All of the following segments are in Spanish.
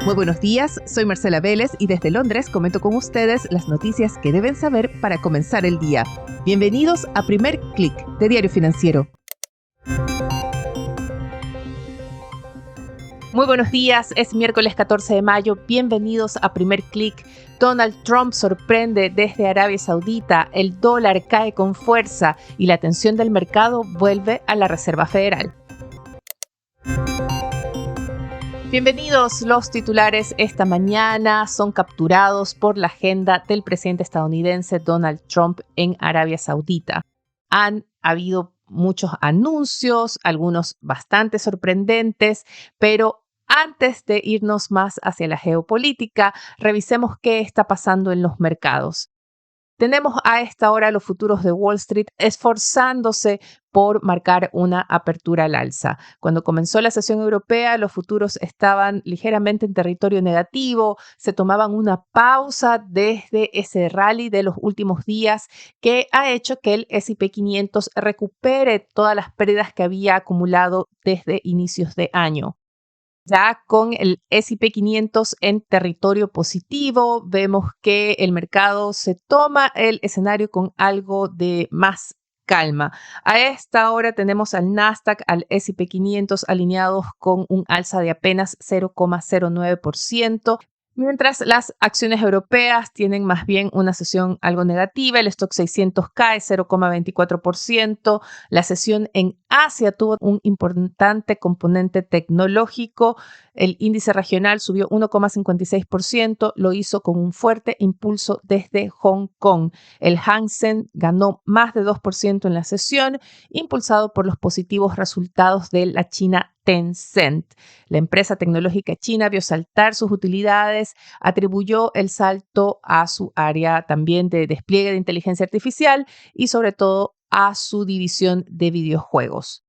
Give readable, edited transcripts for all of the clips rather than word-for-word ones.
Muy buenos días, soy Marcela Vélez y desde Londres comento con ustedes las noticias que deben saber para comenzar el día. Bienvenidos a Primer Click de Diario Financiero. Muy buenos días, es miércoles 14 de mayo, bienvenidos a Primer Click. Donald Trump sorprende desde Arabia Saudita, el dólar cae con fuerza y la atención del mercado vuelve a la Reserva Federal. Bienvenidos, los titulares esta mañana son capturados por la agenda del presidente estadounidense Donald Trump en Arabia Saudita. Han habido muchos anuncios, algunos bastante sorprendentes, pero antes de irnos más hacia la geopolítica, revisemos qué está pasando en los mercados. Tenemos a esta hora los futuros de Wall Street esforzándose por marcar una apertura al alza. Cuando comenzó la sesión europea, los futuros estaban ligeramente en territorio negativo, se tomaban una pausa desde ese rally de los últimos días que ha hecho que el S&P 500 recupere todas las pérdidas que había acumulado desde inicios de año. Ya con el S&P 500 en territorio positivo, vemos que el mercado se toma el escenario con algo de más calma. A esta hora tenemos al Nasdaq, al S&P 500 alineados con un alza de apenas 0,09%. Mientras las acciones europeas tienen más bien una sesión algo negativa, el Stoxx 600 cae 0,24%. La sesión en Asia tuvo un importante componente tecnológico. El índice regional subió 1,56%, lo hizo con un fuerte impulso desde Hong Kong. El Hang Seng ganó más de 2% en la sesión, impulsado por los positivos resultados de la China Tencent. La empresa tecnológica china vio saltar sus utilidades, atribuyó el salto a su área también de despliegue de inteligencia artificial y sobre todo a su división de videojuegos.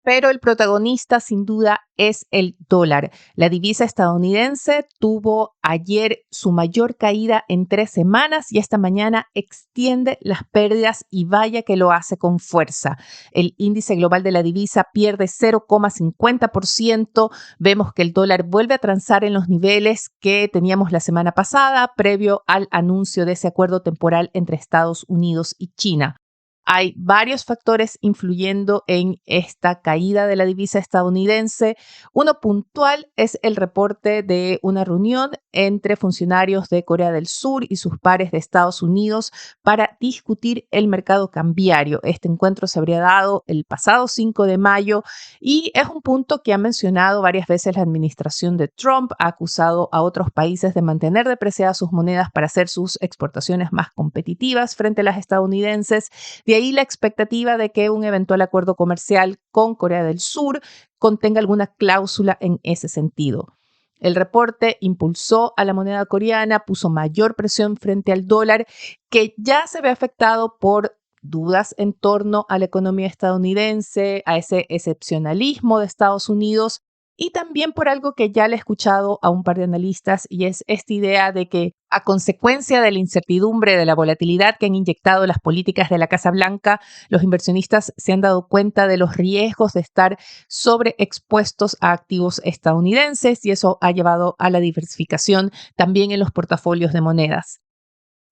Pero el protagonista sin duda es el dólar. La divisa estadounidense tuvo ayer su mayor caída en 3 semanas y esta mañana extiende las pérdidas y vaya que lo hace con fuerza. El índice global de la divisa pierde 0,50%. Vemos que el dólar vuelve a transar en los niveles que teníamos la semana pasada, previo al anuncio de ese acuerdo temporal entre Estados Unidos y China. Hay varios factores influyendo en esta caída de la divisa estadounidense. Uno puntual es el reporte de una reunión entre funcionarios de Corea del Sur y sus pares de Estados Unidos para discutir el mercado cambiario. Este encuentro se habría dado el pasado 5 de mayo y es un punto que ha mencionado varias veces la administración de Trump. Ha acusado a otros países de mantener depreciadas sus monedas para hacer sus exportaciones más competitivas frente a las estadounidenses. De ahí la expectativa de que un eventual acuerdo comercial con Corea del Sur contenga alguna cláusula en ese sentido. El reporte impulsó a la moneda coreana, puso mayor presión frente al dólar, que ya se ve afectado por dudas en torno a la economía estadounidense, a ese excepcionalismo de Estados Unidos y también por algo que ya le he escuchado a un par de analistas y es esta idea de que a consecuencia de la incertidumbre, de la volatilidad que han inyectado las políticas de la Casa Blanca, los inversionistas se han dado cuenta de los riesgos de estar sobreexpuestos a activos estadounidenses y eso ha llevado a la diversificación también en los portafolios de monedas.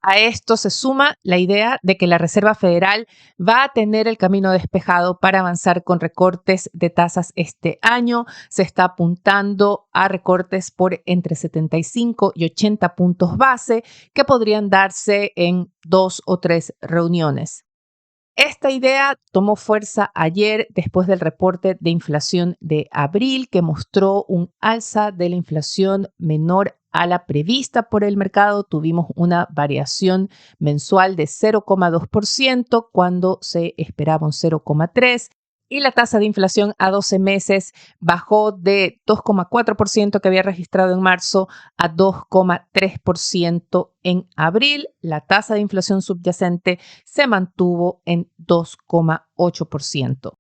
A esto se suma la idea de que la Reserva Federal va a tener el camino despejado para avanzar con recortes de tasas este año. Se está apuntando a recortes por entre 75 y 80 puntos base que podrían darse en 2 o 3 reuniones. Esta idea tomó fuerza ayer después del reporte de inflación de abril que mostró un alza de la inflación menor a la prevista por el mercado. Tuvimos una variación mensual de 0,2% cuando se esperaba un 0,3%. Y la tasa de inflación a 12 meses bajó de 2,4% que había registrado en marzo a 2,3% en abril. La tasa de inflación subyacente se mantuvo en 2,8%.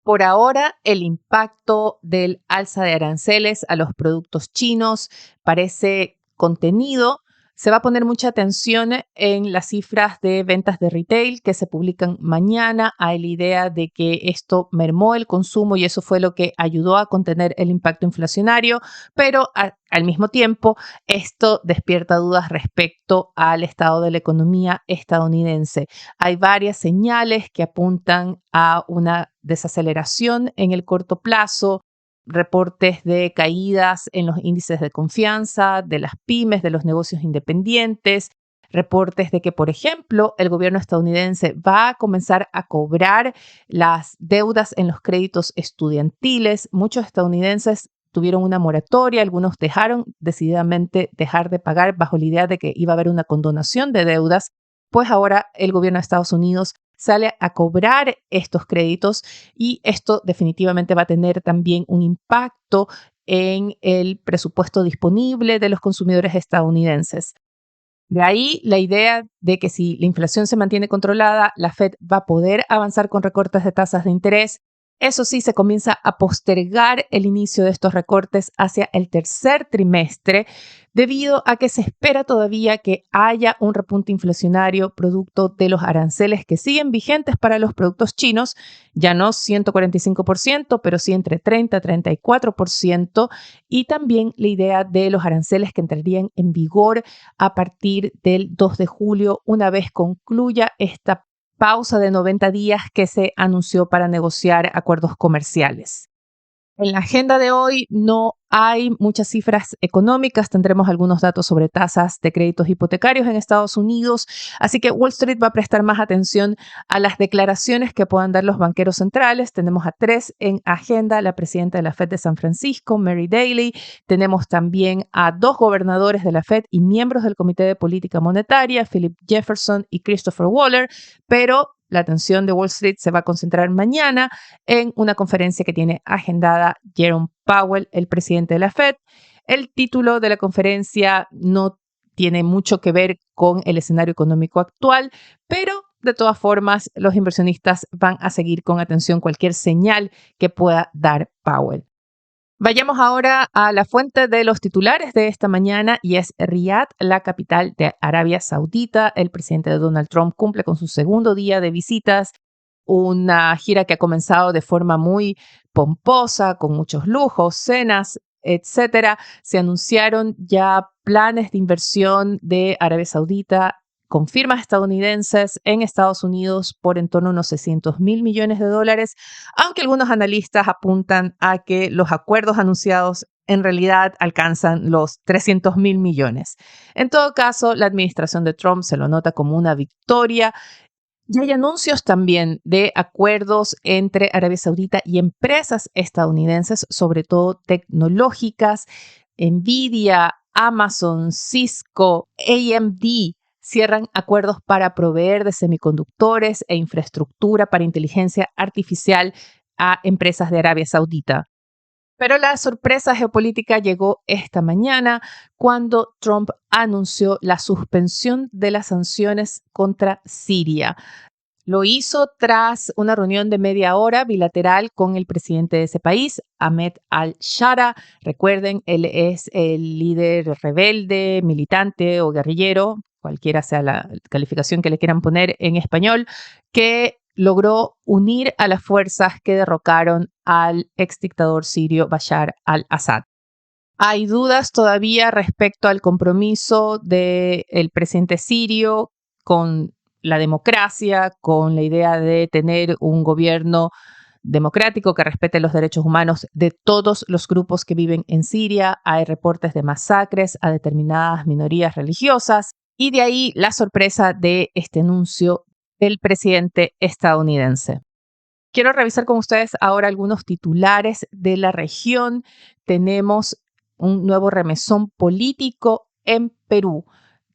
Por ahora, el impacto del alza de aranceles a los productos chinos parece contenido. Se va a poner mucha atención en las cifras de ventas de retail que se publican mañana. Hay la idea de que esto mermó el consumo y eso fue lo que ayudó a contener el impacto inflacionario, pero al mismo tiempo esto despierta dudas respecto al estado de la economía estadounidense. Hay varias señales que apuntan a una desaceleración en el corto plazo, reportes de caídas en los índices de confianza de las pymes, de los negocios independientes, reportes de que, por ejemplo, el gobierno estadounidense va a comenzar a cobrar las deudas en los créditos estudiantiles. Muchos estadounidenses tuvieron una moratoria, algunos decididamente dejar de pagar bajo la idea de que iba a haber una condonación de deudas, pues ahora el gobierno de Estados Unidos sale a cobrar estos créditos y esto definitivamente va a tener también un impacto en el presupuesto disponible de los consumidores estadounidenses. De ahí la idea de que si la inflación se mantiene controlada, la Fed va a poder avanzar con recortes de tasas de interés. Eso sí, se comienza a postergar el inicio de estos recortes hacia el tercer trimestre, debido a que se espera todavía que haya un repunte inflacionario producto de los aranceles que siguen vigentes para los productos chinos, ya no 145%, pero sí entre 30 y 34%, y también la idea de los aranceles que entrarían en vigor a partir del 2 de julio, una vez concluya esta pausa de 90 días que se anunció para negociar acuerdos comerciales. En la agenda de hoy no hay muchas cifras económicas, tendremos algunos datos sobre tasas de créditos hipotecarios en Estados Unidos, así que Wall Street va a prestar más atención a las declaraciones que puedan dar los banqueros centrales. Tenemos a 3 en agenda: la presidenta de la Fed de San Francisco, Mary Daly, tenemos también a 2 gobernadores de la Fed y miembros del Comité de Política Monetaria, Philip Jefferson y Christopher Waller, pero la atención de Wall Street se va a concentrar mañana en una conferencia que tiene agendada Jerome Powell, el presidente de la Fed. El título de la conferencia no tiene mucho que ver con el escenario económico actual, pero de todas formas los inversionistas van a seguir con atención cualquier señal que pueda dar Powell. Vayamos ahora a la fuente de los titulares de esta mañana y es Riad, la capital de Arabia Saudita. El presidente Donald Trump cumple con su segundo día de visitas, una gira que ha comenzado de forma muy pomposa, con muchos lujos, cenas, etcétera. Se anunciaron ya planes de inversión de Arabia Saudita con firmas estadounidenses en Estados Unidos por en torno a unos $600.000 millones, aunque algunos analistas apuntan a que los acuerdos anunciados en realidad alcanzan los $300.000 millones. En todo caso, la administración de Trump se lo nota como una victoria. Y hay anuncios también de acuerdos entre Arabia Saudita y empresas estadounidenses, sobre todo tecnológicas. Nvidia, Amazon, Cisco, AMD cierran acuerdos para proveer de semiconductores e infraestructura para inteligencia artificial a empresas de Arabia Saudita. Pero la sorpresa geopolítica llegó esta mañana cuando Trump anunció la suspensión de las sanciones contra Siria. Lo hizo tras una reunión de media hora bilateral con el presidente de ese país, Ahmed al-Shara. Recuerden, él es el líder rebelde, militante o guerrillero, cualquiera sea la calificación que le quieran poner en español, que logró unir a las fuerzas que derrocaron al exdictador sirio Bashar al-Assad. Hay dudas todavía respecto al compromiso del presidente sirio con la democracia, con la idea de tener un gobierno democrático que respete los derechos humanos de todos los grupos que viven en Siria. Hay reportes de masacres a determinadas minorías religiosas y de ahí la sorpresa de este anuncio del presidente estadounidense. Quiero revisar con ustedes ahora algunos titulares de la región. Tenemos un nuevo remesón político en Perú.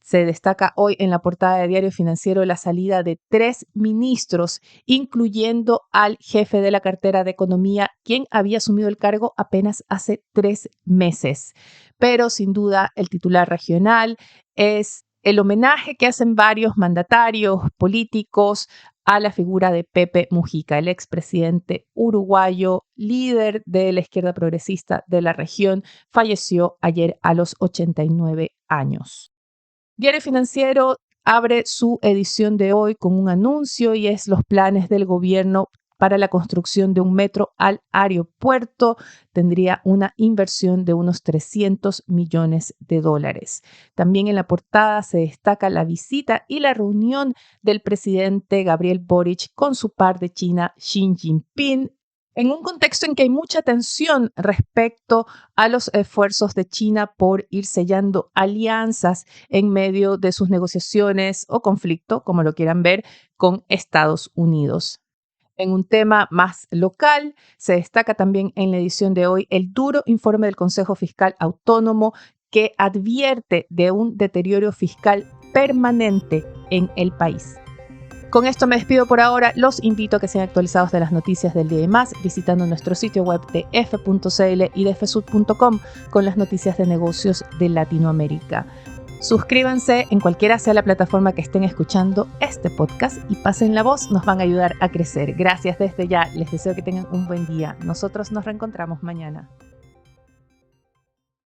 Se destaca hoy en la portada de Diario Financiero la salida de 3 ministros, incluyendo al jefe de la cartera de Economía, quien había asumido el cargo apenas hace 3 meses. Pero sin duda el titular regional es el homenaje que hacen varios mandatarios políticos a la figura de Pepe Mujica, el expresidente uruguayo, líder de la izquierda progresista de la región. Falleció ayer a los 89 años. Diario Financiero abre su edición de hoy con un anuncio y es los planes del gobierno para la construcción de un metro al aeropuerto. Tendría una inversión de unos $300 millones. También en la portada se destaca la visita y la reunión del presidente Gabriel Boric con su par de China, Xi Jinping, en un contexto en que hay mucha tensión respecto a los esfuerzos de China por ir sellando alianzas en medio de sus negociaciones o conflicto, como lo quieran ver, con Estados Unidos. En un tema más local, se destaca también en la edición de hoy el duro informe del Consejo Fiscal Autónomo que advierte de un deterioro fiscal permanente en el país. Con esto me despido por ahora. Los invito a que sean actualizados de las noticias del día y más visitando nuestro sitio web de f.cl y de fsud.com con las noticias de negocios de Latinoamérica. Suscríbanse en cualquiera sea la plataforma que estén escuchando este podcast y pasen la voz, nos van a ayudar a crecer. Gracias desde ya, les deseo que tengan un buen día. Nosotros nos reencontramos mañana.